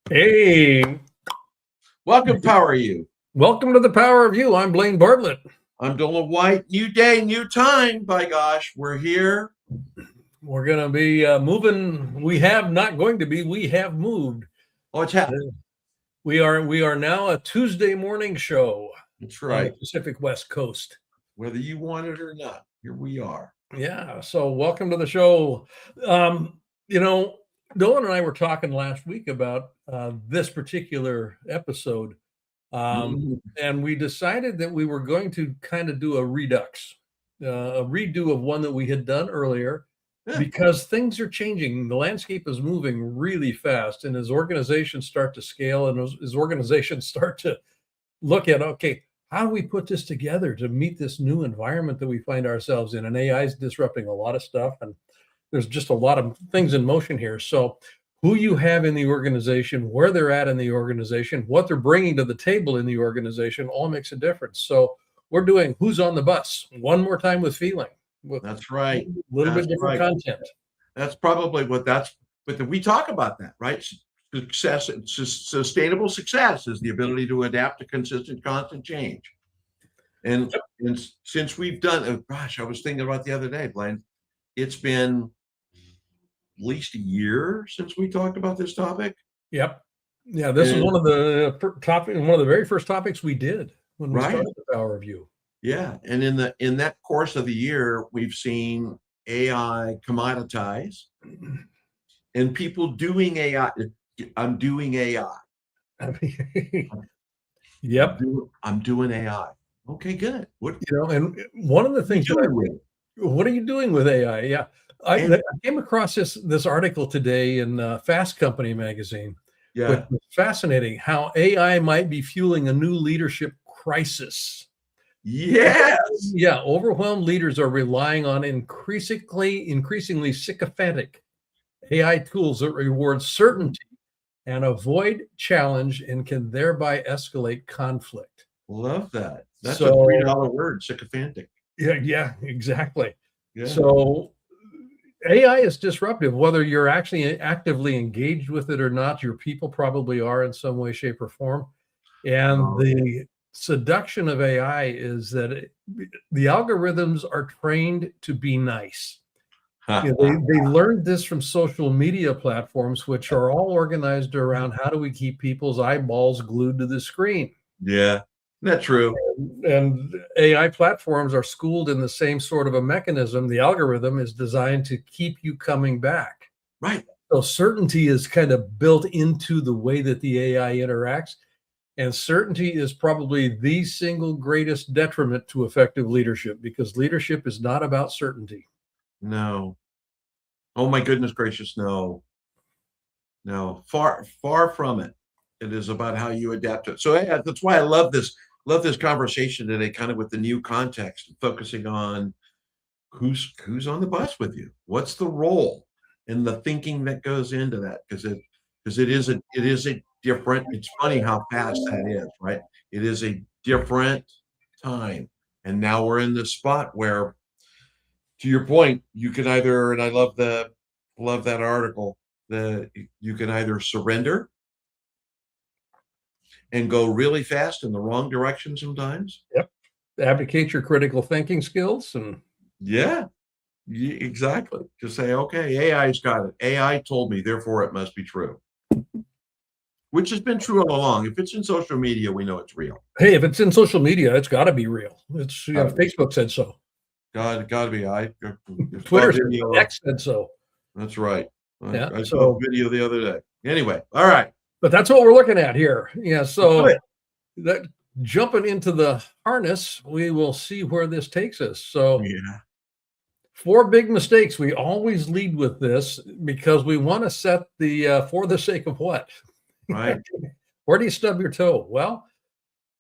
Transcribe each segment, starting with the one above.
Hey, Welcome, Power You. welcome to the Power of You. I'm Blaine Bartlett. I'm Doland White. New day, new time. By gosh, we're here. We're going to be moving. We have not going to be. We have moved. Oh, it's happening. We are now a Tuesday morning show That's on the right. Pacific West Coast. Whether you want it or not, here we are. Yeah. So welcome to the show. You know, Dolan and I were talking last week about this particular episode, Mhm. and we decided that we were going to kind of do a redux, a redo of one that we had done earlier. Yeah. Because things are changing, the landscape is moving really fast, and as organizations start to scale and as organizations start to look at, okay, how do we put this together to meet this new environment that we find ourselves in? And AI is disrupting a lot of stuff, and there's just a lot of things in motion here. So who you have in the organization, where they're at in the organization, what they're bringing to the table in the organization all makes a difference. So we're doing Who's on the Bus one more time with feeling, with That's a right. little That's bit different right. content. That's probably but we talk about that, right? Sustainable success is the ability to adapt to consistent, constant change. And since we've done, gosh, I was thinking about the other day, Blaine, it's been at least a year since we talked about this topic. Yep. Yeah, this is one of the one of the very first topics we did when we started the Power of You. Yeah, and in that course of the year, we've seen AI commoditize and people doing AI. I'm doing AI. Yep. I'm doing AI. Okay, good. And one of the things that what are you doing with AI? Yeah. I came across this article today in Fast Company magazine, which was fascinating, how AI might be fueling a new leadership crisis. Yes. Yeah, overwhelmed leaders are relying on increasingly sycophantic AI tools that reward certainty and avoid challenge and can thereby escalate conflict. Love that. That's a So, $3 word, sycophantic. yeah, exactly. Yeah. So AI is disruptive, whether you're actually actively engaged with it or not. Your people probably are in some way, shape, or form. And the seduction of AI is that the algorithms are trained to be nice. They learned this from social media platforms, which are all organized around how do we keep people's eyeballs glued to the screen. Yeah, that's true. And AI platforms are schooled in the same sort of a mechanism. The algorithm is designed to keep you coming back. Right. So certainty is kind of built into the way that the AI interacts. And certainty is probably the single greatest detriment to effective leadership, because leadership is not about certainty. No. Oh my goodness gracious, no. No, far from it. It is about how you adapt to it. So yeah, that's why I love this conversation today, kind of with the new context, focusing on who's on the bus with you. What's the role and the thinking that goes into that? Because it is a different. It's funny how fast that is, right? It is a different time, and now we're in this spot where, to your point, you can either, and I love that article, that you can either surrender and go really fast in the wrong direction sometimes. Yep. Abdicate your critical thinking skills and Yeah, exactly. Just say, okay, AI's got it. AI told me, therefore it must be true. Which has been true all along. If it's in social media, we know it's real. hey, if it's in social media, it's got to be real. It's Facebook said so. Gotta be. Twitter said so. X said so. That's right. Yeah, I saw a video the other day. Anyway, all right. But that's what we're looking at here. Yeah, so that jumping into the harness, we will see where this takes us. So yeah. 4 big mistakes. We always lead with this because we want to set the for the sake of what? Right. Where do you stub your toe? Well,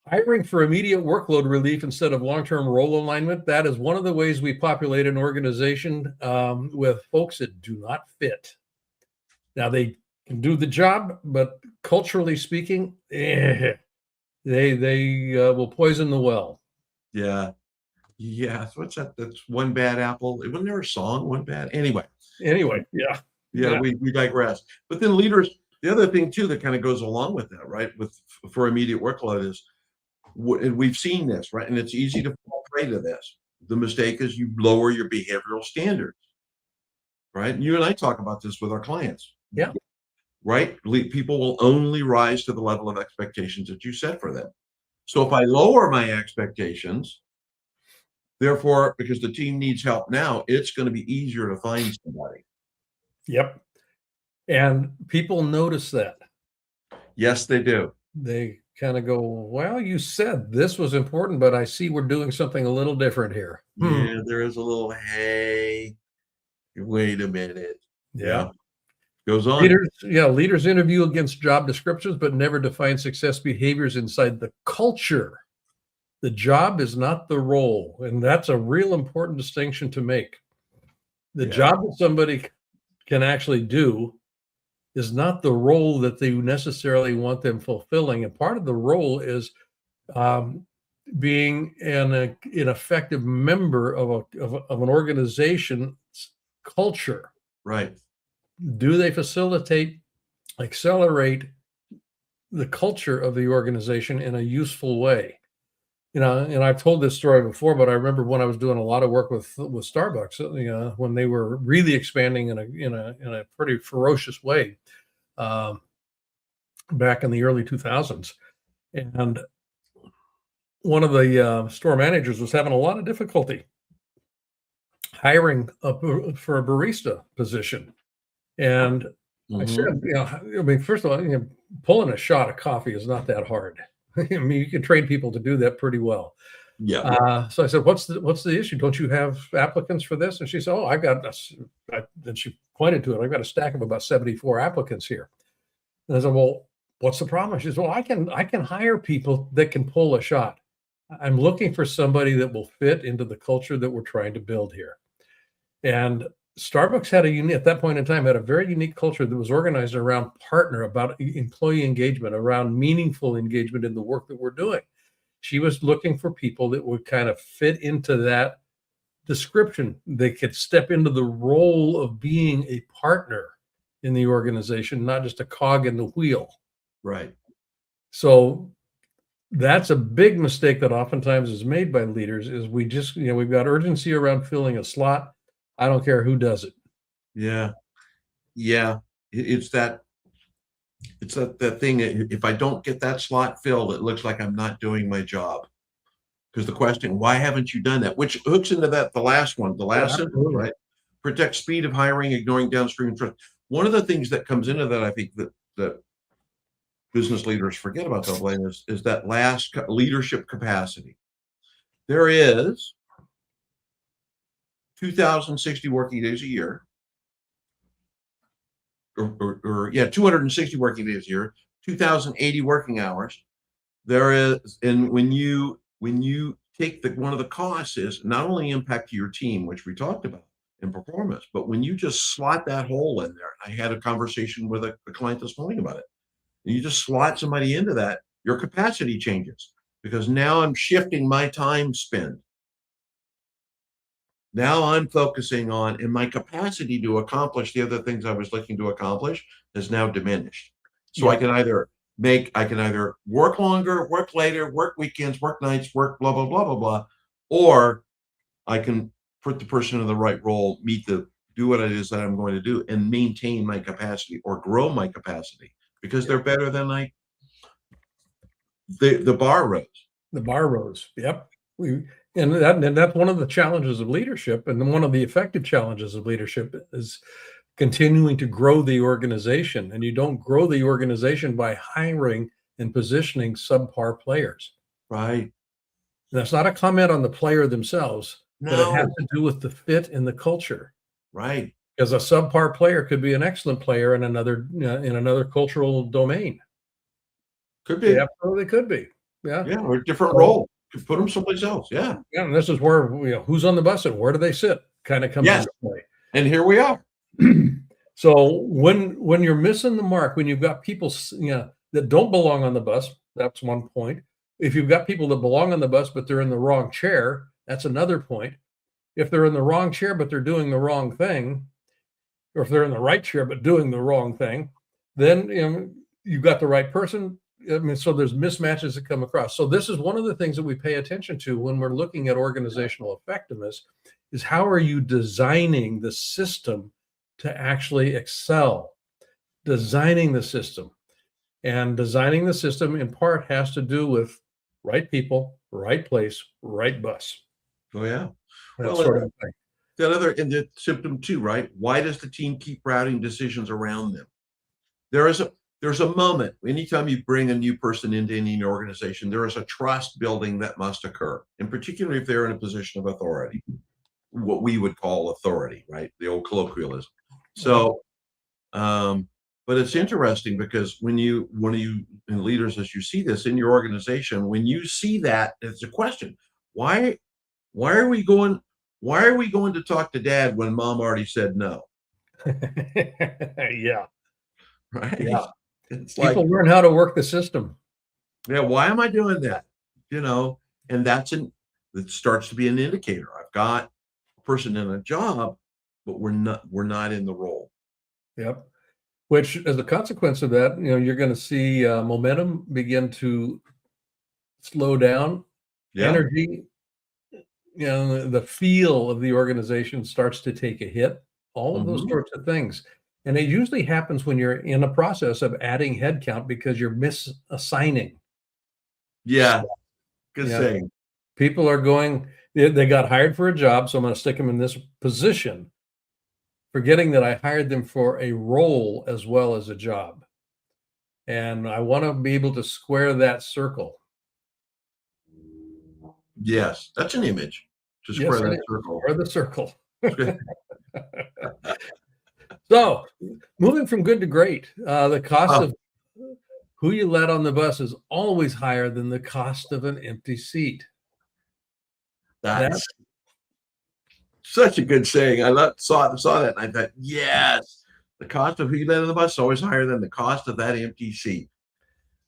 hiring for immediate workload relief instead of long-term role alignment. That is one of the ways we populate an organization with folks that do not fit. Now, they can do the job, but culturally speaking, they will poison the well. Yeah. Yeah. What's that? That's one bad apple. Wasn't there a song? One bad. Anyway. Yeah. Yeah. We digress. But then leaders The other thing too that kind of goes along with that, right, for immediate workload is, and we've seen this, right, and it's easy to fall prey to this. The mistake is you lower your behavioral standards, right? And you and I talk about this with our clients. Yeah. Right? People will only rise to the level of expectations that you set for them. So if I lower my expectations, therefore, because the team needs help now, it's going to be easier to find somebody. Yep. And people notice that. Yes, they do. They kind of go, well, you said this was important, but I see we're doing something a little different here. Yeah, there is a little, hey, wait a minute. Yeah. Goes on. Leaders interview against job descriptions, but never define success behaviors inside the culture. The job is not the role. And that's a real important distinction to make. The job that somebody can actually do is not the role that they necessarily want them fulfilling. And part of the role is being an effective member of an organization's culture. Right. Do they facilitate, accelerate the culture of the organization in a useful way? And I've told this story before, but I remember when I was doing a lot of work with Starbucks, when they were really expanding in a pretty ferocious way, back in the early 2000s. And one of the store managers was having a lot of difficulty hiring for a barista position. And I said, first of all, pulling a shot of coffee is not that hard. I mean, you can train people to do that pretty well. Yeah. So I said, what's the issue? Don't you have applicants for this? And she said, oh, I've got this. Then she pointed to it. I've got a stack of about 74 applicants here. And I said, well, what's the problem? She says, well, I can hire people that can pull a shot. I'm looking for somebody that will fit into the culture that we're trying to build here. And Starbucks at that point in time, had a very unique culture that was organized around about employee engagement, around meaningful engagement in the work that we're doing. She was looking for people that would kind of fit into that description. They could step into the role of being a partner in the organization, not just a cog in the wheel. Right. So that's a big mistake that oftentimes is made by leaders, is we just, we've got urgency around filling a slot. I don't care who does it. Yeah. It's that thing. If I don't get that slot filled, it looks like I'm not doing my job. Because the question, why haven't you done that? Which hooks into that, the last sentence, right? Protect speed of hiring, ignoring downstream trust. One of the things that comes into that, I think that business leaders forget about, though, Blaine, is that last leadership capacity. There is 2,060 working days a year, or 260 working days a year, 2,080 working hours. There is, and when you take one of the costs is not only impact to your team, which we talked about in performance, but when you just slot that hole in there. I had a conversation with a client this morning about it. And you just slot somebody into that, your capacity changes, because now I'm shifting my time spend. Now I'm focusing on, and my capacity to accomplish the other things I was looking to accomplish has now diminished. So I can either work longer, work later, work weekends, work nights, work blah, blah, blah, blah, blah, or I can put the person in the right role, do what it is that I'm going to do, and maintain my capacity or grow my capacity, because they're better than the bar rose. The bar rose. Yep. And that's one of the challenges of leadership, and one of the effective challenges of leadership is continuing to grow the organization. And you don't grow the organization by hiring and positioning subpar players. Right. And that's not a comment on the player themselves, but it has to do with the fit in the culture. Right. Because a subpar player could be an excellent player in another cultural domain. Could be. They absolutely could be. Yeah. Yeah. Or a different role. Could put them someplace else. Yeah. Yeah. And this is where, who's on the bus and where do they sit kind of comes into play. And here we are. So when you're missing the mark, when you've got people, that don't belong on the bus, that's one point. If you've got people that belong on the bus, but they're in the wrong chair, that's another point. If they're in the wrong chair, but they're doing the wrong thing, or if they're in the right chair, but doing the wrong thing, then you've got the right person. I mean, so there's mismatches that come across. So this is one of the things that we pay attention to when we're looking at organizational effectiveness is how are you designing the system to actually excel? Designing the system. And designing the system in part has to do with right people, right place, right bus. Oh yeah. That Well, sort of thing. that other and the symptom too, right? Why does the team keep routing decisions around them? There's a moment anytime you bring a new person into any organization, there is a trust building that must occur, and particularly if they're in a position of authority, what we would call authority, right? The old colloquialism. So, but it's interesting because when you and leaders, as you see this in your organization, when you see that, it's a question: why are we going? Why are we going to talk to dad when mom already said no? Yeah. Right? Yeah. It's People like, learn how to work the system. yeah, why am I doing that? And it starts to be an indicator. I've got a person in a job, but we're not in the role. Yep. Which, as a consequence of that, you're going to see momentum begin to slow down. Yeah. Energy, the feel of the organization starts to take a hit. All of those sorts of things. And it usually happens when you're in a process of adding headcount because you're misassigning. Yeah. Good Yeah. saying. People are going, they got hired for a job, so I'm going to stick them in this position, forgetting that I hired them for a role as well as a job. And I want to be able to square that circle. Yes, that's an image to Yes, square it that is. circle. Square the circle. So, moving from good to great, the cost of who you let on the bus is always higher than the cost of an empty seat. That's such a good saying. I saw that and I thought, yes, the cost of who you let on the bus is always higher than the cost of that empty seat.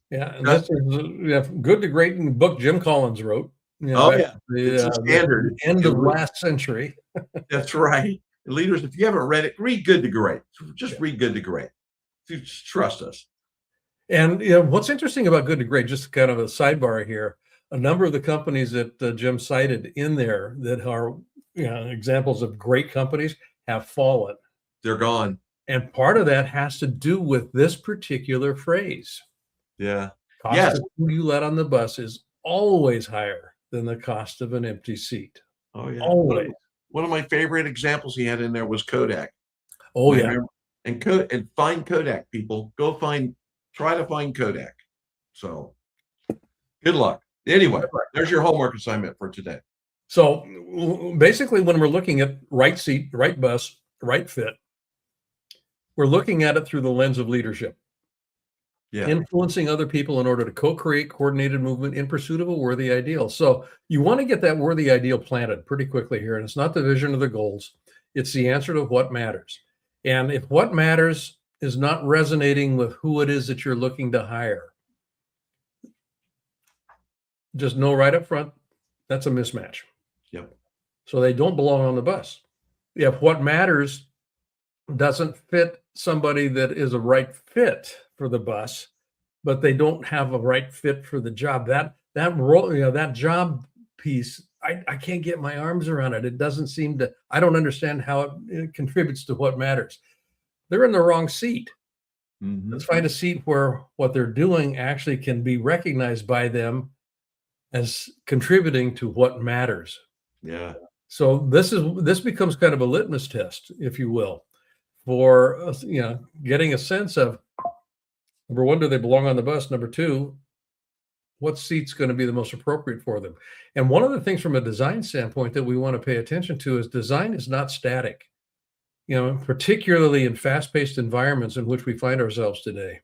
Yeah, and this is good to great in the book Jim Collins wrote. Oh Back yeah, it's a standard. the end of last century. That's right. Leaders, if you haven't read it, read Good to Great. Just read Good to Great. Just trust us. And what's interesting about good to great, just kind of a sidebar here, a number of the companies that Jim cited in there that are examples of great companies have fallen. They're gone. And part of that has to do with this particular phrase. Yeah. Cost of who you let on the bus is always higher than the cost of an empty seat. Oh yeah. Always. One of my favorite examples he had in there was Kodak. Oh yeah. And find Kodak, people. Try to find Kodak. So good luck. Anyway, there's your homework assignment for today. So basically, when we're looking at right seat, right bus, right fit, we're looking at it through the lens of leadership. Yeah. Influencing other people in order to co-create coordinated movement in pursuit of a worthy ideal. So you want to get that worthy ideal planted pretty quickly here. And it's not the vision or the goals. It's the answer to what matters. And if what matters is not resonating with who it is that you're looking to hire, just know right up front, that's a mismatch. Yep. So they don't belong on the bus. If what matters doesn't fit somebody that is a right fit for the bus, but they don't have a right fit for the job, that role, that job piece, I can't get my arms around it. It doesn't seem to, I don't understand how it contributes to what matters. They're in the wrong seat. Let's find a seat where what they're doing actually can be recognized by them as contributing to what matters. Yeah. So this becomes kind of a litmus test, if you will, for getting a sense of, number one, do they belong on the bus? Number two, what seat's going to be the most appropriate for them? And one of the things from a design standpoint that we want to pay attention to is design is not static. Particularly in fast-paced environments in which we find ourselves today,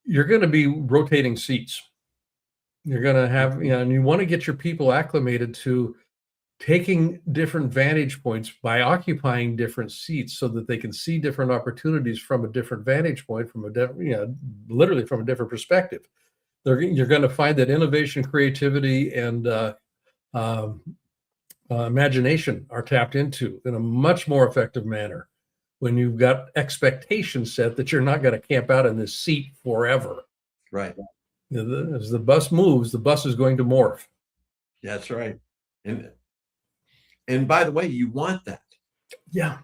you're going to be rotating seats. You're going to have, and you want to get your people acclimated to taking different vantage points by occupying different seats so that they can see different opportunities from a different vantage point, from literally from a different perspective. You're going to find that innovation, creativity, and imagination are tapped into in a much more effective manner when you've got expectations set that you're not going to camp out in this seat forever. Right. As the bus moves, the bus is going to morph. That's right. And by the way, you want that. Yeah.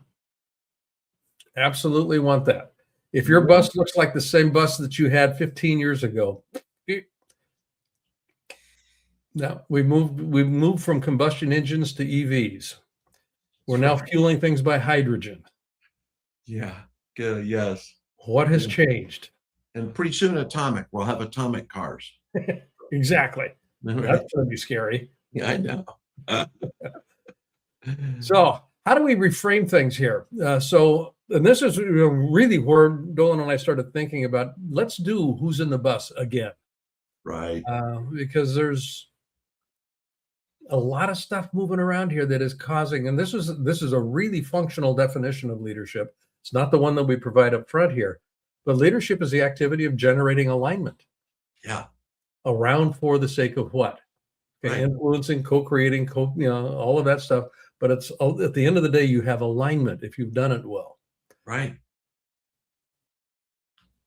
Absolutely want that. If your bus looks like the same bus that you had 15 years ago, now we've moved from combustion engines to EVs. We're now fueling things by hydrogen. Yeah. Good. Yes. What has changed? And pretty soon atomic. We'll have atomic cars. Exactly. Right. That's going to be scary. Yeah, I know. So how do we reframe things here? And this is really where Dolan and I started thinking about, let's do who's in the bus again. Right. Because there's a lot of stuff moving around here that is causing, and this is a really functional definition of leadership. It's not the one that we provide up front here, but leadership is the activity of generating alignment. Yeah. Around for the sake of what? Okay, Right. Influencing, co-creating, all of that stuff. But it's at the end of the day, you have alignment if you've done it well. Right.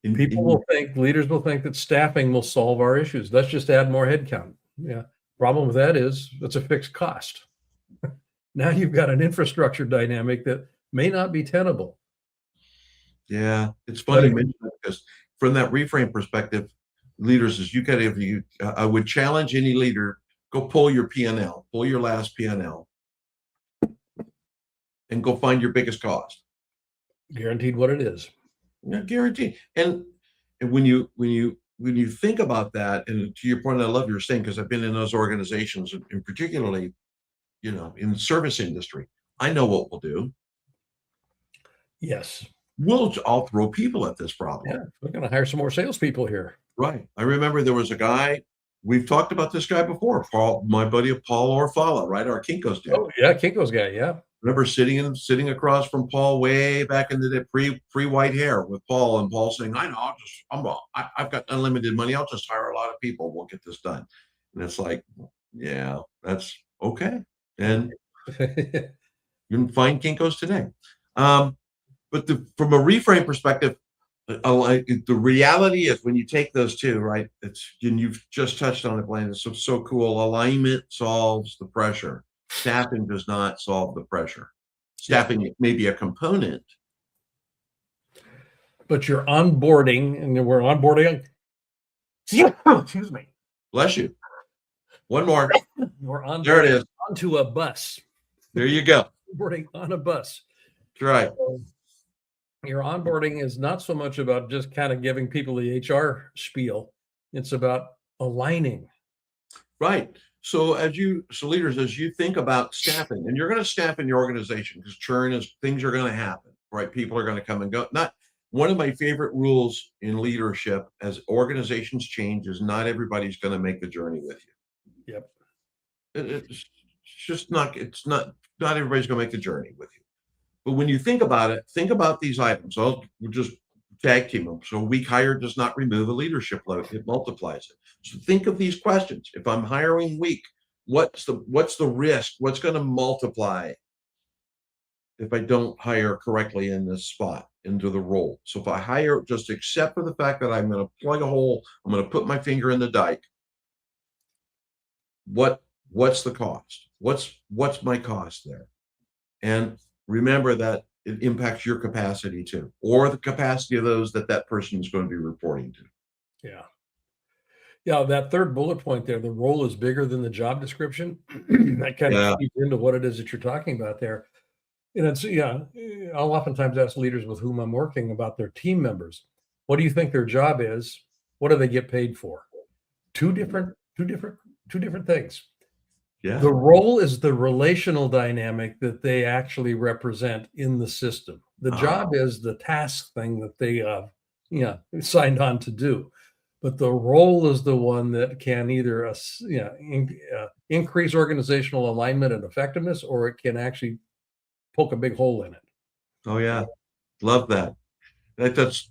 Leaders will think that staffing will solve our issues. Let's just add more headcount. Yeah. Problem with that is it's a fixed cost. Now you've got an infrastructure dynamic that may not be tenable. Yeah. It's funny you mention that, because from that reframe perspective, leaders, I would challenge any leader, go pull your P&L, pull your last P&L, and go find your biggest cost. Guaranteed what it is. Yeah, guaranteed. And when you think about that, and to your point, I love your saying, because I've been in those organizations, and particularly, in the service industry, I know what we'll do. Yes. I'll throw people at this problem. Yeah, we're going to hire some more salespeople here. Right. I remember there was a guy, we've talked about this guy before, Paul, my buddy Paul Orfala, right? Our Kinko's dad. Oh yeah, Kinko's guy. Yeah. Remember sitting across from Paul way back in the day, pre white hair, with Paul, and Paul saying, "I know, I've got unlimited money. I'll just hire a lot of people. We'll get this done." And it's like, yeah, that's okay. And you can find Kinko's today. But from a reframe perspective, the reality is, when you take those two, right? And you've just touched on it, Blaine. It's so cool. Alignment solves the pressure. Staffing does not solve the pressure. Staffing may be a component, but you're onboarding, and we're onboarding. Excuse me. Bless you. One more. We're on. There it is. Onto a bus. There you go. Onboarding on a bus. That's right. So your onboarding is not so much about just kind of giving people the HR spiel. It's about aligning. Right. So leaders, as you think about staffing, and you're going to staff in your organization, because things are going to happen, right? People are going to come and go. Not one of my favorite rules in leadership as organizations change is not everybody's going to make the journey with you. Yep. It's just not everybody's going to make the journey with you. But when you think about it, think about these items. We'll just tag team them. So a weak hire does not remove a leadership load, it multiplies it. So think of these questions. If I'm hiring weak, what's the risk? What's going to multiply if I don't hire correctly in this spot, into the role? So if I hire, just accept for the fact that I'm going to plug a hole, I'm going to put my finger in the dike. What's the cost? What's my cost there? And remember that it impacts your capacity too, or the capacity of those that person is going to be reporting to. Yeah. Yeah, that third bullet point there, the role is bigger than the job description. That kind of feeds into what it is that you're talking about there. And I'll oftentimes ask leaders with whom I'm working about their team members. What do you think their job is? What do they get paid for? Two different things. Yeah. The role is the relational dynamic that they actually represent in the system. The job is the task thing that they signed on to do. But the role is the one that can either increase organizational alignment and effectiveness, or it can actually poke a big hole in it. Oh yeah, love that. That's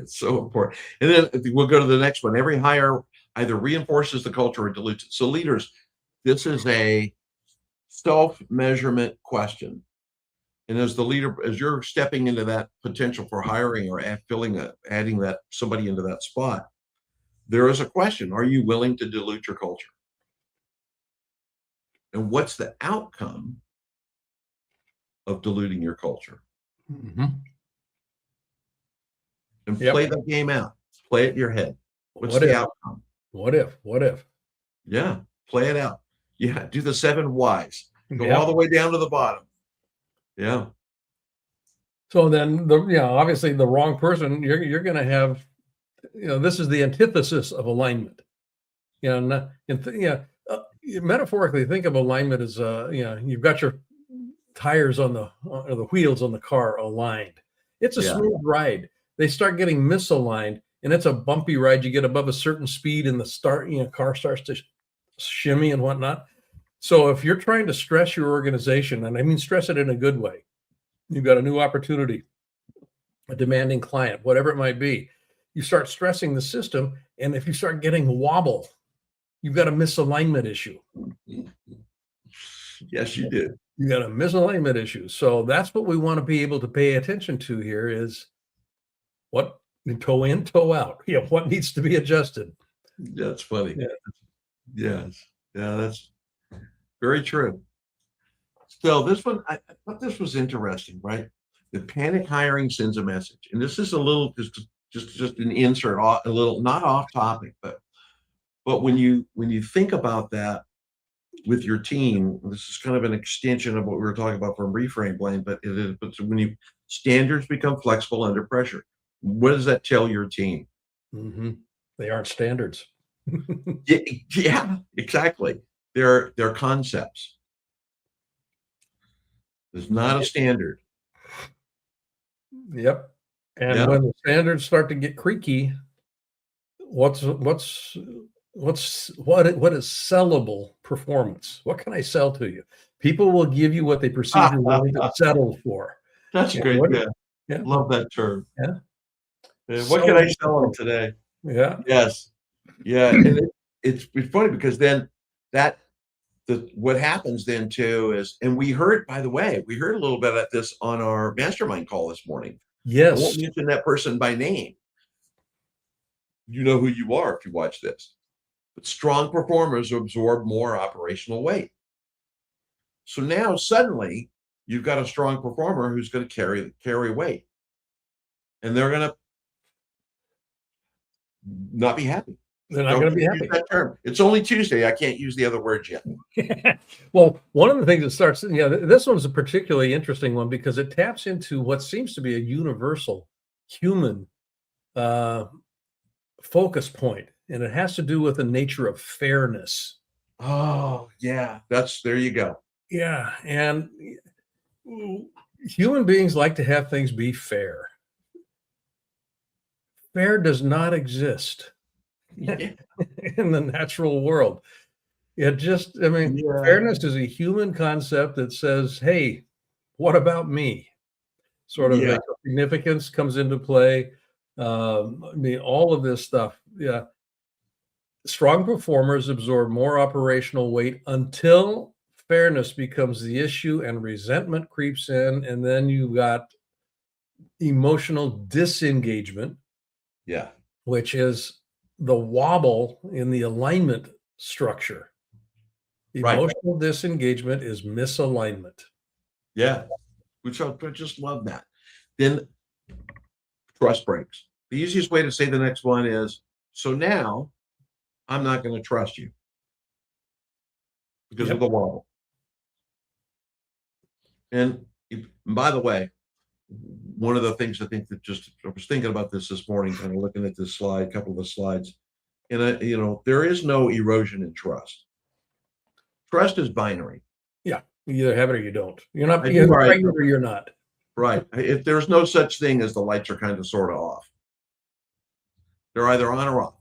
so important. And then we'll go to the next one. Every hire either reinforces the culture or dilutes it. So leaders, this is a self-measurement question. And as the leader, as you're stepping into that potential for hiring or adding that somebody into that spot, there is a question: are you willing to dilute your culture? And what's the outcome of diluting your culture? Mhm. And Yep. play the game out. Play it in your head. What's What the if? outcome? What if? What if? Yeah, play it out. Yeah, do the 7 whys. Go all the Yep. way down to the bottom. Yeah, So then obviously the wrong person, you're going to have, this is the antithesis of alignment. Not, metaphorically, think of alignment as, you've got your tires on or the wheels on the car aligned. It's a yeah, smooth ride. They start getting misaligned, and it's a bumpy ride. You get above a certain speed, and the car starts to shimmy and whatnot. So if you're trying to stress your organization, and I mean stress it in a good way, you've got a new opportunity, a demanding client, whatever it might be, you start stressing the system, and if you start getting wobble, you've got a misalignment issue. yes, you do. You got a misalignment issue. So that's what we want to be able to pay attention to here is what toe in, toe out. What needs to be adjusted. That's funny. Yeah. Yes, yeah, that's very true. So this one, I thought this was interesting, right? The panic hiring sends a message, and this is a little just an insert, a little not off topic, but when you think about that with your team, this is kind of an extension of what we were talking about from Reframe, Blaine. But it is, but when standards become flexible under pressure, what does that tell your team? Mm-hmm. They aren't standards. Yeah, yeah, exactly. They're concepts. There's not a standard. Yep. And Yeah, when the standards start to get creaky, what is sellable performance? What can I sell to you? People will give you what they perceive you're willing to settle for. that's great. What, Yeah, yeah. love that term. Yeah. What can I Sellable sell them performance. today? Yeah. Yes, yeah, and it's funny because then what happens then too is, and we heard, by the way, we heard a little bit of this on our mastermind call this morning. I Yes. won't mention that person by name. You know who you are if you watch this. But strong performers absorb more operational weight. So now suddenly you've got a strong performer who's going to carry weight, and they're going to not be happy. They're not Don't going to be use happy. that term. It's only Tuesday. I can't use the other words yet. Well, one of the things that starts, this one's a particularly interesting one because it taps into what seems to be a universal human focus point, and it has to do with the nature of fairness. Oh, yeah. There you go. Yeah. And human beings like to have things be fair. Fair does not exist Yeah. in the natural world. Fairness is a human concept that says, hey, what about me? Sort of Yeah. significance comes into play. All of this stuff. Yeah. Strong performers absorb more operational weight until fairness becomes the issue and resentment creeps in. And then you got emotional disengagement, Yeah. which is the wobble in the alignment structure. Right. Emotional disengagement is misalignment. Yeah. Which I just love that. Then trust breaks. The easiest way to say the next one is, so now I'm not going to trust you because of the wobble. And by the way, one of the things I think that I was thinking about this morning, kind of looking at this slide, a couple of the slides, and there is no erosion in trust. Trust is binary. Yeah, you either have it or you don't. You're not Right. right or you're not. Right. If there's no such thing as the lights are kind of sort of off, they're either on or off.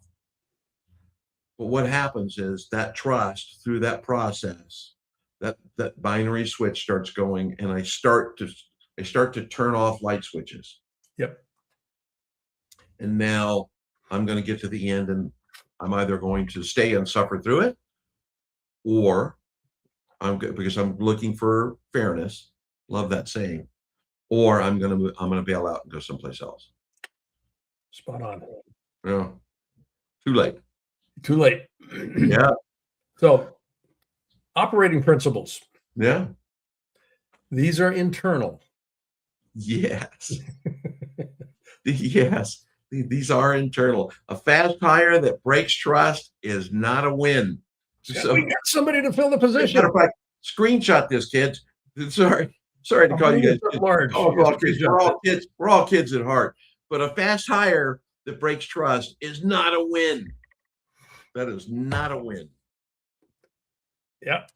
But what happens is that trust through that process, that binary switch starts going, and I start to turn off light switches. Yep. And now I'm going to get to the end, and I'm either going to stay and suffer through it, or because I'm looking for fairness. Love that saying. or I'm gonna bail out and go someplace else. Spot on. Yeah, too late. Too late. Yeah, So, operating principles. yeah, These are internal. yes, yes. These are internal. A fast hire that breaks trust is not a win. So, We got somebody to fill the position. matter of fact, screenshot this, kids. Sorry to call you guys kids. Large. Oh, we're all kids. We're all kids. We're all kids at heart. But a fast hire that breaks trust is not a win. That is not a win. Yep.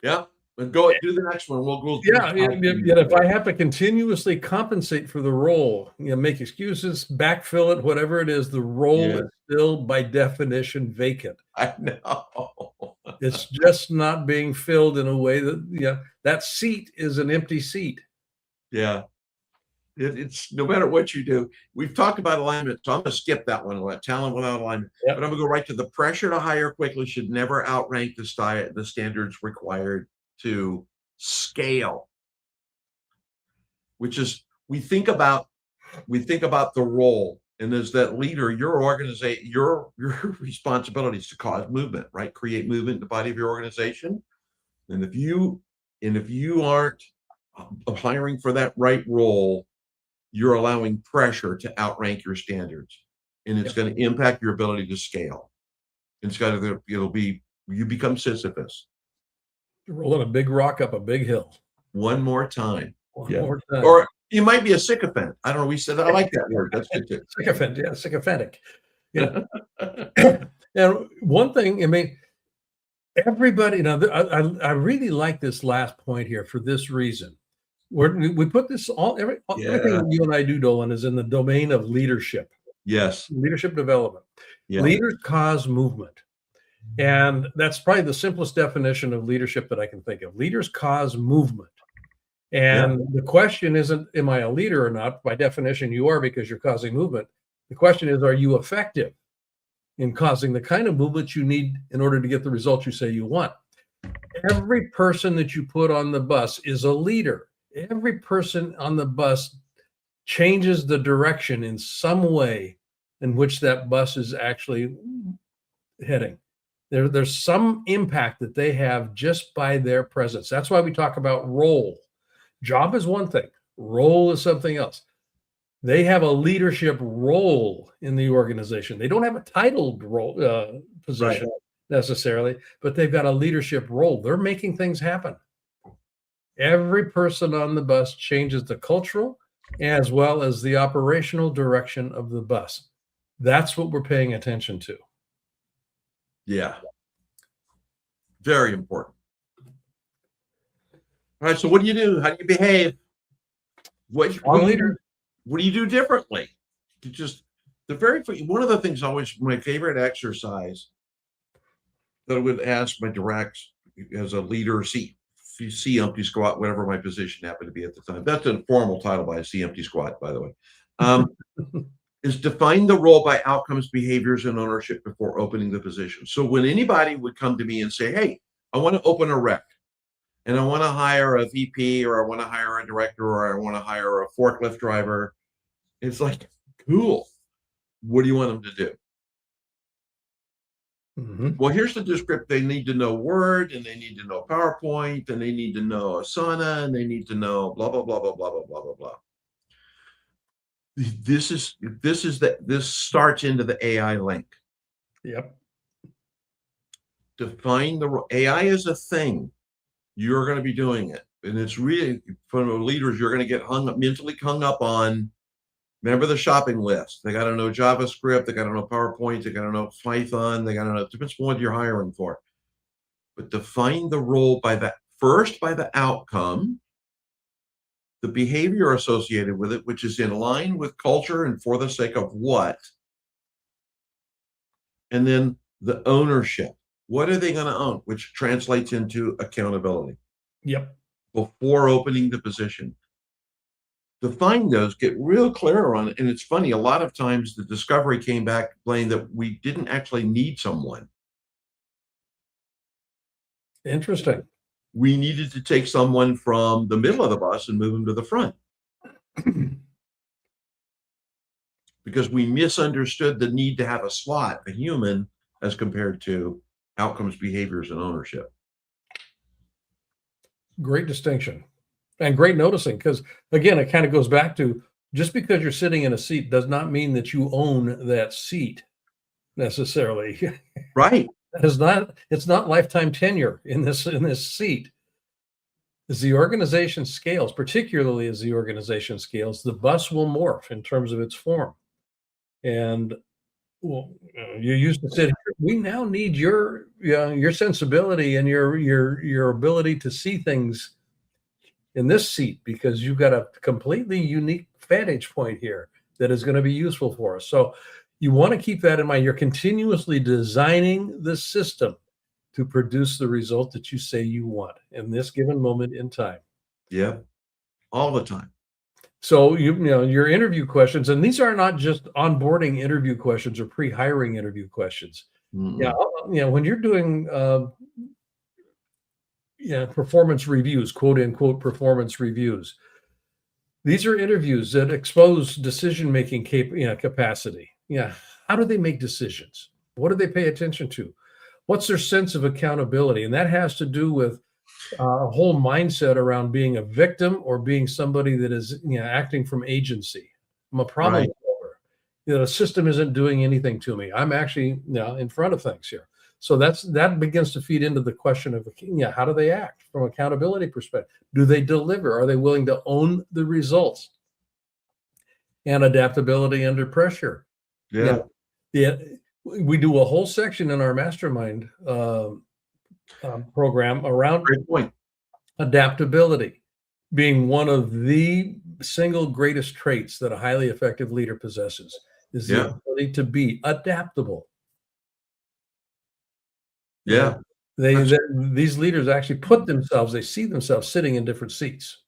Yeah. But go do the next one. We'll go. Yeah. If I have to continuously compensate for the role, make excuses, backfill it, whatever it is, the role is still by definition vacant. I know. It's just not being filled in a way that, that seat is an empty seat. Yeah. It's no matter what you do. We've talked about alignment, so I'm going to skip that one. Talent without alignment. But I'm going to go right to the pressure to hire quickly should never outrank the standards required to scale. Which is we think about the role, and as that leader, your organization, your responsibility is to cause movement, right? Create movement in the body of your organization. And if you aren't hiring for that right role, you're allowing pressure to outrank your standards, and it's going to impact your ability to scale. You become Sisyphus. Rolling a big rock up a big hill. One more time. More time. Or you might be a sycophant. I don't know. We said I like that word. That's good too. Sycophant, sycophantic. And one thing, everybody. I really like this last point here for this reason. We put this everything you and I do, Dolan, is in the domain of leadership. Yes. Leadership development. Yeah. Leaders cause movement. And that's probably the simplest definition of leadership that I can think of. Leaders cause movement. And the question isn't, am I a leader or not? By definition, you are, because you're causing movement. The question is, are you effective in causing the kind of movement you need in order to get the results you say you want? Every person that you put on the bus is a leader. Every person on the bus changes the direction in some way in which that bus is actually heading. There's some impact that they have just by their presence. That's why we talk about role. Job is one thing. Role is something else. They have a leadership role in the organization. They don't have a titled role position necessarily, but they've got a leadership role. They're making things happen. Every person on the bus changes the cultural as well as the operational direction of the bus. That's what we're paying attention to. Yeah. Very important. All right. So what do you do? How do you behave? What do you do differently? One of the things, always my favorite exercise that I would ask my directs as a leader, empty squat, whatever my position happened to be at the time. That's a formal title by a empty squat, by the way. Is define the role by outcomes, behaviors, and ownership before opening the position. So when anybody would come to me and say, hey, I want to open a rec, and I want to hire a VP, or I want to hire a director, or I want to hire a forklift driver, it's like, cool. What do you want them to do? Mm-hmm. Well, here's the description. They need to know Word, and they need to know PowerPoint, and they need to know Asana, and they need to know blah, blah, blah, blah, blah, blah, blah, blah, blah. This starts into the AI link. Yep. Define the AI is a thing. You're going to be doing it. And it's really, from leaders, you're going to get mentally hung up on, remember the shopping list. They got to know JavaScript. They got to know PowerPoint. They got to know Python. They got to know, it depends on what you're hiring for. But define the role by the outcome, the behavior associated with it, which is in line with culture and for the sake of what, and then the ownership. What are they going to own? Which translates into accountability. Yep. Before opening the position. Define those, get real clear on it. And it's funny, a lot of times the discovery came back, Blaine, that we didn't actually need someone. Interesting. We needed to take someone from the middle of the bus and move them to the front. Because we misunderstood the need to have a slot, a human, as compared to outcomes, behaviors, and ownership. Great distinction and great noticing, because again, it kind of goes back to, just because you're sitting in a seat does not mean that you own that seat necessarily. Right. It's not lifetime tenure in this seat. As the organization scales, particularly as the organization scales, the bus will morph in terms of its form. And well, you used to sit here. We now need your sensibility and your ability to see things in this seat, because you've got a completely unique vantage point here that is going to be useful for us. So you want to keep that in mind. You're continuously designing the system to produce the result that you say you want in this given moment in time. Yeah. All the time. So your interview questions, and these are not just onboarding interview questions or pre-hiring interview questions. Mm-mm. When you're doing performance reviews, quote unquote performance reviews, these are interviews that expose decision-making capacity. How do they make decisions? What do they pay attention to? What's their sense of accountability? And that has to do with a whole mindset around being a victim or being somebody that is acting from agency. I'm a problem solver. The system isn't doing anything to me. I'm actually in front of things here. So that begins to feed into the question of how do they act from accountability perspective? Do they deliver? Are they willing to own the results? And adaptability under pressure. Yeah. We do a whole section in our mastermind program around Great point. Adaptability being one of the single greatest traits that a highly effective leader possesses, is the ability to be adaptable. Yeah. These leaders actually they see themselves sitting in different seats.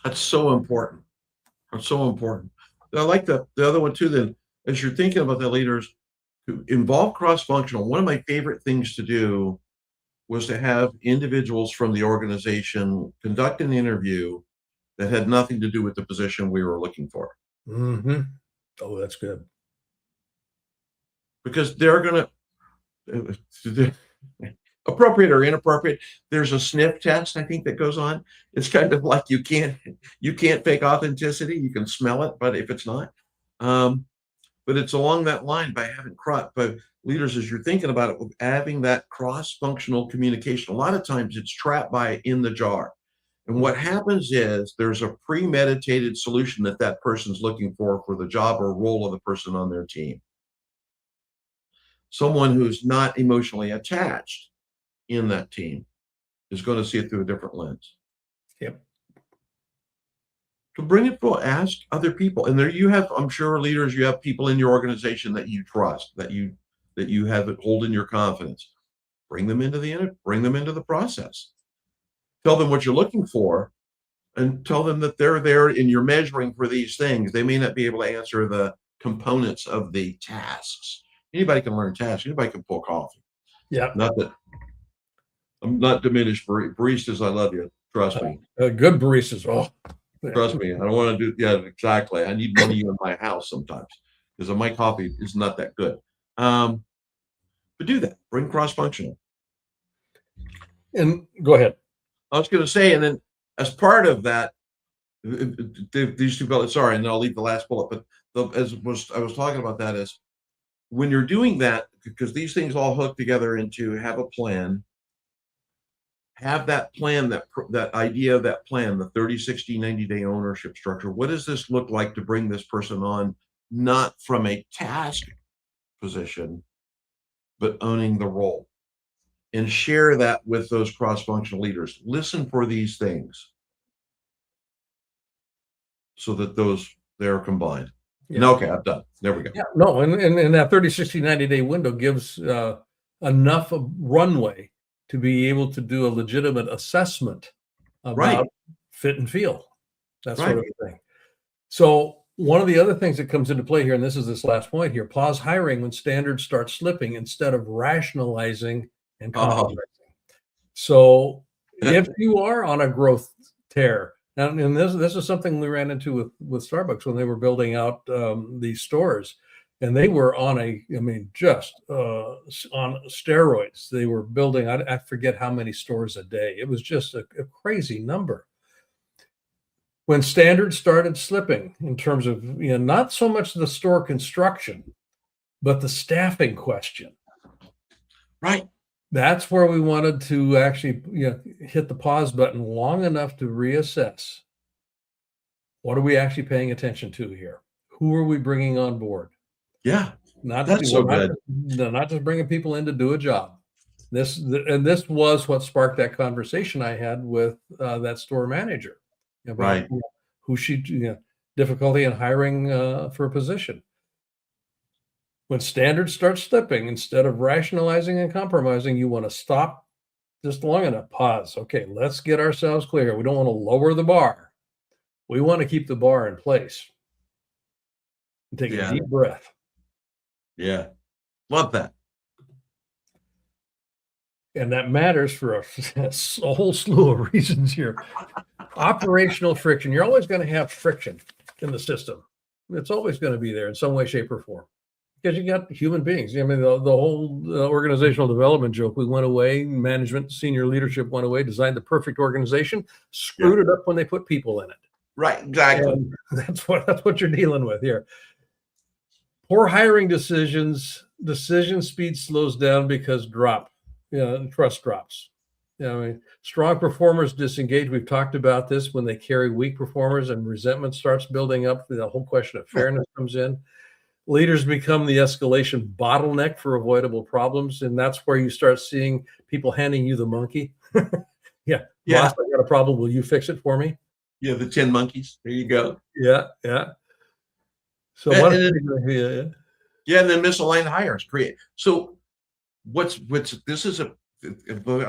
That's so important. That's so important. I like the other one too. Then, as you're thinking about the leaders who involve cross-functional, one of my favorite things to do was to have individuals from the organization conduct an interview that had nothing to do with the position we were looking for. Mm-hmm. Oh, that's good. Because they're going to, appropriate or inappropriate, there's a sniff test, I think, that goes on. It's kind of like you can't fake authenticity. You can smell it, but if it's not, but it's along that line by leaders, as you're thinking about it, with having that cross-functional communication. A lot of times it's trapped by in the jar. And what happens is there's a premeditated solution that person's looking for the job or role of the person on their team. Someone who's not emotionally attached in that team is going to see it through a different lens. Yep. To bring it full, ask other people. And there you have, I'm sure, leaders, you have people in your organization that you trust, that you have it hold in your confidence. Bring them into the process. Tell them what you're looking for, and tell them that they're there and you're measuring for these things. They may not be able to answer the components of the tasks. Anybody can learn tasks. Anybody can pull coffee. Yeah. Not that I'm not diminished for baristas. I love you. Trust me. Good baristas. Oh, trust me. I don't want to do. Yeah, exactly. I need one of you in my house sometimes because my coffee is not that good. But do that. Bring cross-functional. And go ahead. I was going to say, and then as part of that, these two bullets. Sorry, and then I'll leave the last bullet. But I was talking about that is when you're doing that, because these things all hook together into have a plan. Have that plan, that idea of that plan, the 30, 60, 90-day ownership structure. What does this look like to bring this person on, not from a task position, but owning the role? And share that with those cross-functional leaders. Listen for these things so that they're combined. Yeah. No, okay, I'm done. There we go. Yeah, no, and that 30, 60, 90-day window gives enough of runway to be able to do a legitimate assessment about fit and feel, that sort of thing. So one of the other things that comes into play here, and this is this last point here, pause hiring when standards start slipping instead of rationalizing and compromising. So if you are on a growth tear And this is something we ran into with Starbucks when they were building out these stores, and they were just on steroids. They were building, I forget how many stores a day. It was just a crazy number. When standards started slipping in terms of, not so much the store construction, but the staffing question. Right. That's where we wanted to actually, hit the pause button long enough to reassess. What are we actually paying attention to here? Who are we bringing on board? Yeah. Not That's so good. Not just bringing people in to do a job. This was what sparked that conversation I had with that store manager about Right. who she difficulty in hiring for a position. When standards start slipping, instead of rationalizing and compromising, you want to stop just long enough, pause. Okay, let's get ourselves clear. We don't want to lower the bar. We want to keep the bar in place. And take a deep breath. Yeah. Love that. And that matters for a whole slew of reasons here. Operational friction. You're always going to have friction in the system. It's always going to be there in some way, shape, or form. Because you got human beings. I mean, the whole organizational development joke, we went away, management, senior leadership went away, designed the perfect organization, screwed it up when they put people in it. Right, exactly. And that's what you're dealing with here. Poor hiring decision speed slows down because trust drops. Strong performers disengage. We've talked about this when they carry weak performers and resentment starts building up. The whole question of fairness comes in. Leaders become the escalation bottleneck for avoidable problems. And that's where you start seeing people handing you the monkey. Boss, I got a problem. Will you fix it for me? Yeah, the 10 monkeys. There you go. Yeah. So and then misaligned hires create. So I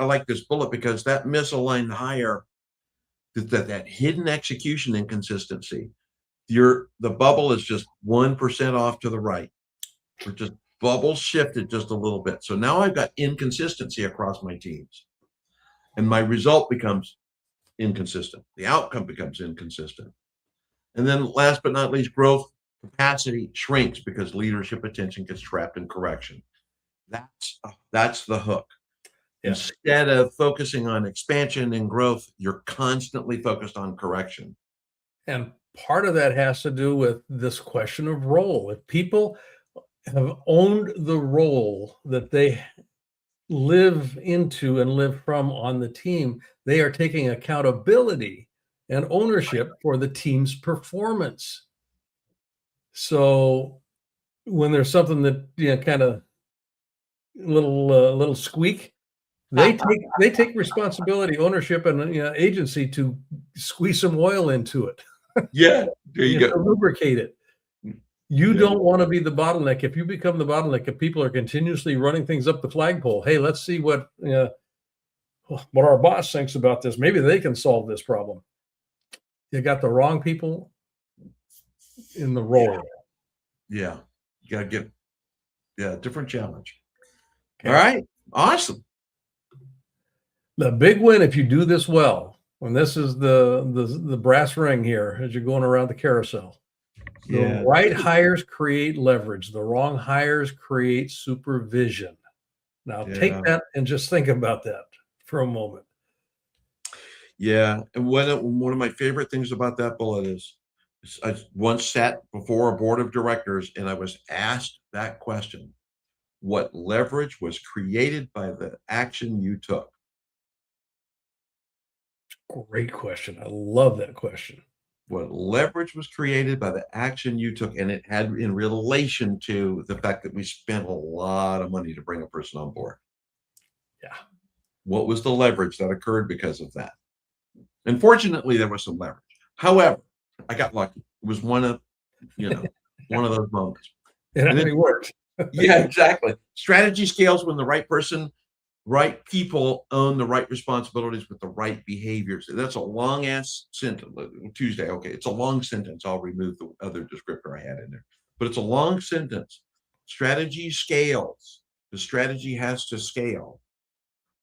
like this bullet because that misaligned hire, that hidden execution inconsistency, the bubble is just 1% off to the right. Or just bubble shifted just a little bit. So now I've got inconsistency across my teams. And my result becomes inconsistent. The outcome becomes inconsistent. And then last but not least, growth capacity shrinks because leadership attention gets trapped in correction. That's the hook. Yeah. Instead of focusing on expansion and growth, you're constantly focused on correction. And part of that has to do with this question of role. If people have owned the role that they live into and live from on the team, they are taking accountability and ownership for the team's performance. So when there's something that kind of little squeak, they take responsibility, ownership, and agency to squeeze some oil into it. Yeah, there you go. To lubricate it. You don't want to be the bottleneck. If you become the bottleneck, if people are continuously running things up the flagpole, hey, let's see what our boss thinks about this. Maybe they can solve this problem. You got the wrong people in the role. Yeah. You got to get different challenge. Okay. All right. Awesome. The big win, if you do this well, and this is the brass ring here as you're going around the carousel. The right hires create leverage. The wrong hires create supervision. Now take that and just think about that for a moment. Yeah. And one of my favorite things about that bullet is I once sat before a board of directors and I was asked that question: what leverage was created by the action you took? Great question. I love that question. What leverage was created by the action you took? And it had in relation to the fact that we spent a lot of money to bring a person on board. Yeah. What was the leverage that occurred because of that? And fortunately, there was some leverage. However, I got lucky. It was one of those moments. And it worked. Yeah, exactly. Strategy scales when the right people own the right responsibilities with the right behaviors. That's a long ass sentence. Tuesday. Okay. It's a long sentence. I'll remove the other descriptor I had in there, but it's a long sentence. Strategy scales. The strategy has to scale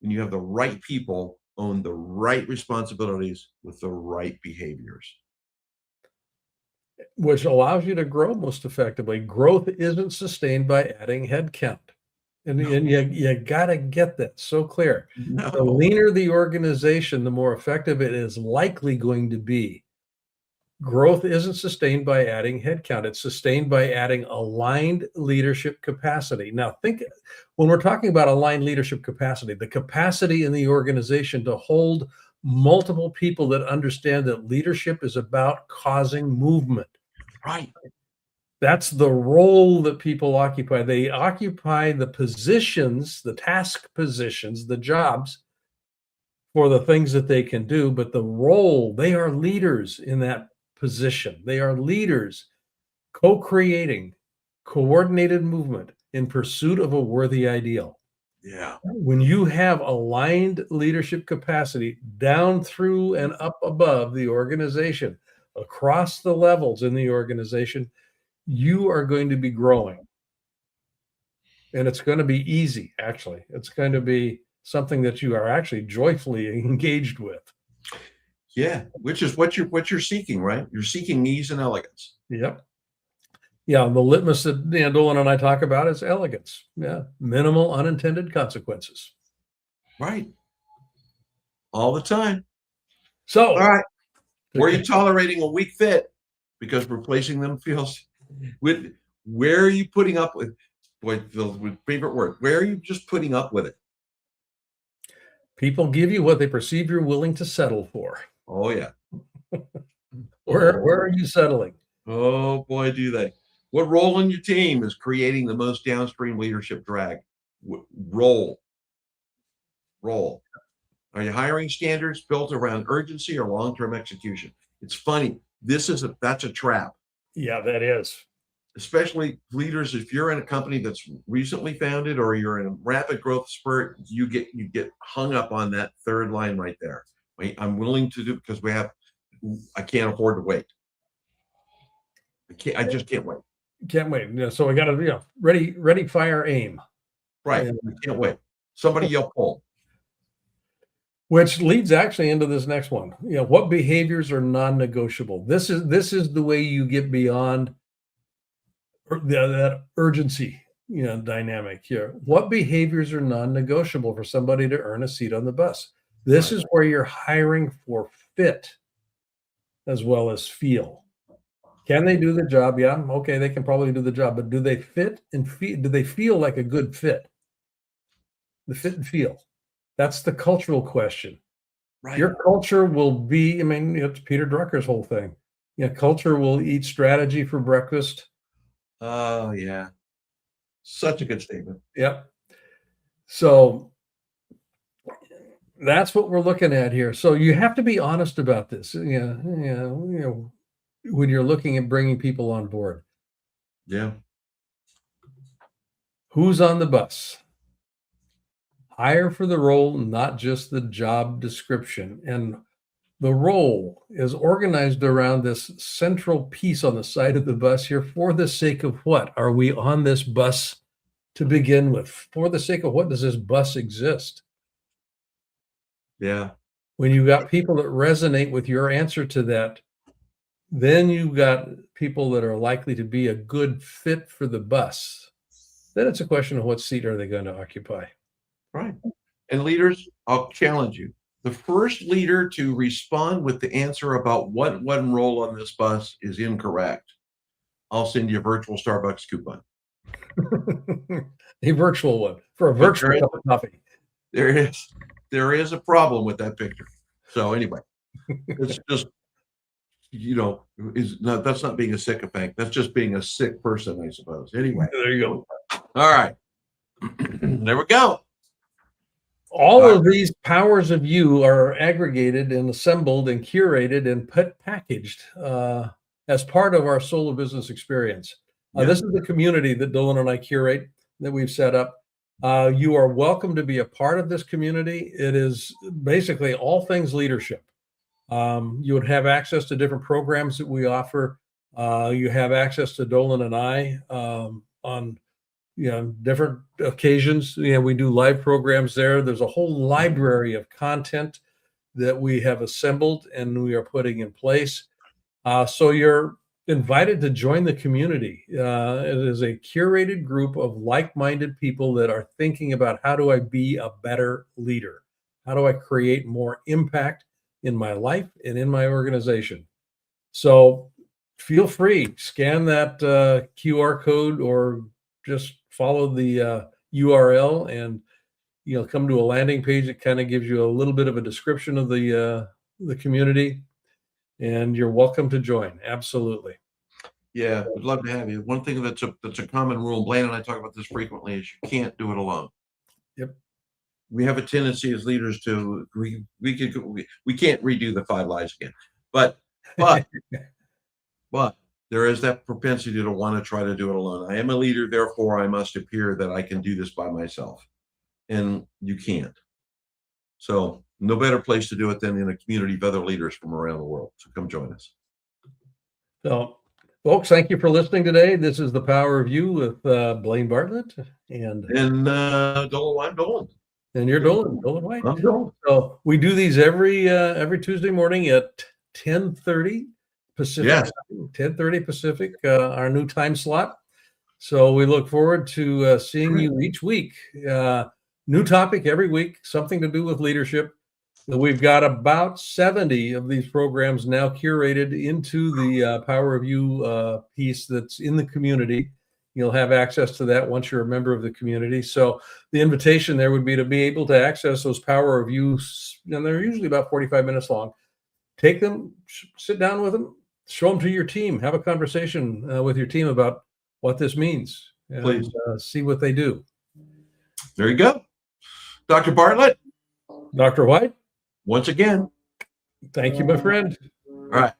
when you have the right people own the right responsibilities with the right behaviors. Which allows you to grow most effectively. Growth isn't sustained by adding headcount. And you got to get that so clear. The No. leaner the organization, the more effective it is likely going to be. Growth isn't sustained by adding headcount. It's sustained by adding aligned leadership capacity. Now, think when we're talking about aligned leadership capacity, the capacity in the organization to hold multiple people that understand that leadership is about causing movement. Right. That's the role that people occupy. They occupy the positions, the task positions, the jobs for the things that they can do, but the role, they are leaders in that position. They are leaders co-creating coordinated movement in pursuit of a worthy ideal. Yeah. When you have aligned leadership capacity down through and up above the organization, across the levels in the organization, you are going to be growing. And it's going to be easy, actually. It's going to be something that you are actually joyfully engaged with. Yeah, which is what you're seeking, right? You're seeking ease and elegance. Yep. Yeah, the litmus that Doland and I talk about is elegance. Yeah, minimal unintended consequences. Right. All the time. So, all right. Were you tolerating a weak fit because replacing them feels with? Where are you putting up with? Boy, with favorite word. Where are you just putting up with it? People give you what they perceive you're willing to settle for. Oh yeah. Where are you settling? Oh boy, do they. What role in your team is creating the most downstream leadership drag? Role. Are you hiring standards built around urgency or long-term execution? It's funny. That's a trap. Yeah, that is. Especially leaders, if you're in a company that's recently founded or you're in a rapid growth spurt, you get hung up on that third line right there. I'm willing to do because I can't afford to wait. I just can't wait. Can't wait. Yeah, so we got to, ready, fire, aim. Right. Yeah. I can't wait. Somebody yell pull. Which leads actually into this next one. What behaviors are non-negotiable? This is the way you get beyond that urgency, dynamic here. What behaviors are non-negotiable for somebody to earn a seat on the bus? This is where you're hiring for fit as well as feel. Can they do the job? Yeah, okay, they can probably do the job, but do they fit and feel? Do they feel like a good fit? The fit and feel. That's the cultural question. Right. Your culture will be, it's Peter Drucker's whole thing. Culture will eat strategy for breakfast. Oh, yeah. Such a good statement. Yep. So that's what we're looking at here. So you have to be honest about this. When you're looking at bringing people on board. Yeah. Who's on the bus? Hire for the role, not just the job description. And the role is organized around this central piece on the side of the bus here for the sake of what? Are we on this bus to begin with? For the sake of what does this bus exist? Yeah. When you got people that resonate with your answer to that, then you've got people that are likely to be a good fit for the bus. Then it's a question of what seat are they going to occupy? Right. And leaders, I'll challenge you. The first leader to respond with the answer about what one role on this bus is incorrect, I'll send you a virtual Starbucks coupon. A virtual one for a virtual cup of coffee. There is a problem with that picture. So anyway, it's just, that's not being a sycophant. That's just being a sick person, I suppose. Anyway. There you go. All right. There we go. All of these powers of you are aggregated and assembled and curated and packaged as part of our solo business experience. This is the community that Doland and I curate, that we've set up. You are welcome to be a part of this community. It is basically all things leadership. You would have access to different programs that we offer. You have access to Doland and I on different occasions. We do live programs there. There's a whole library of content that we have assembled and we are putting in place. So you're invited to join the community. It is a curated group of like-minded people that are thinking about, how do I be a better leader? How do I create more impact in my life and in my organization? So feel free, scan that QR code or just follow the URL, and you'll come to a landing page that kind of gives you a little bit of a description of the community, and you're welcome to join. Absolutely. Yeah, we'd love to have you. One thing that's a common rule, Blaine and I talk about this frequently, is you can't do it alone. Yep. We have a tendency as leaders to we can't redo the 5 lies again, but but there is that propensity to want to try to do it alone. I am a leader, therefore I must appear that I can do this by myself, and you can't. So no better place to do it than in a community of other leaders from around the world. So come join us. So, folks, thank you for listening today. This is The Power of You with Blaine Bartlett and Doland. And you're Doland White. I'm Doland. So we do these every Tuesday morning at 10:30 Pacific. Yes. 10:30 Pacific, our new time slot. So we look forward to seeing you each week. New topic every week, something to do with leadership. We've got about 70 of these programs now curated into the Power of You piece that's in the community. You'll have access to that once you're a member of the community. So the invitation there would be to be able to access those Power of You, and they're usually about 45 minutes long. Take them, sit down with them, show them to your team, have a conversation with your team about what this means, and Please. See what they do. There you go. Dr. Bartlett. Dr. White. Once again. Thank you, my friend. All right.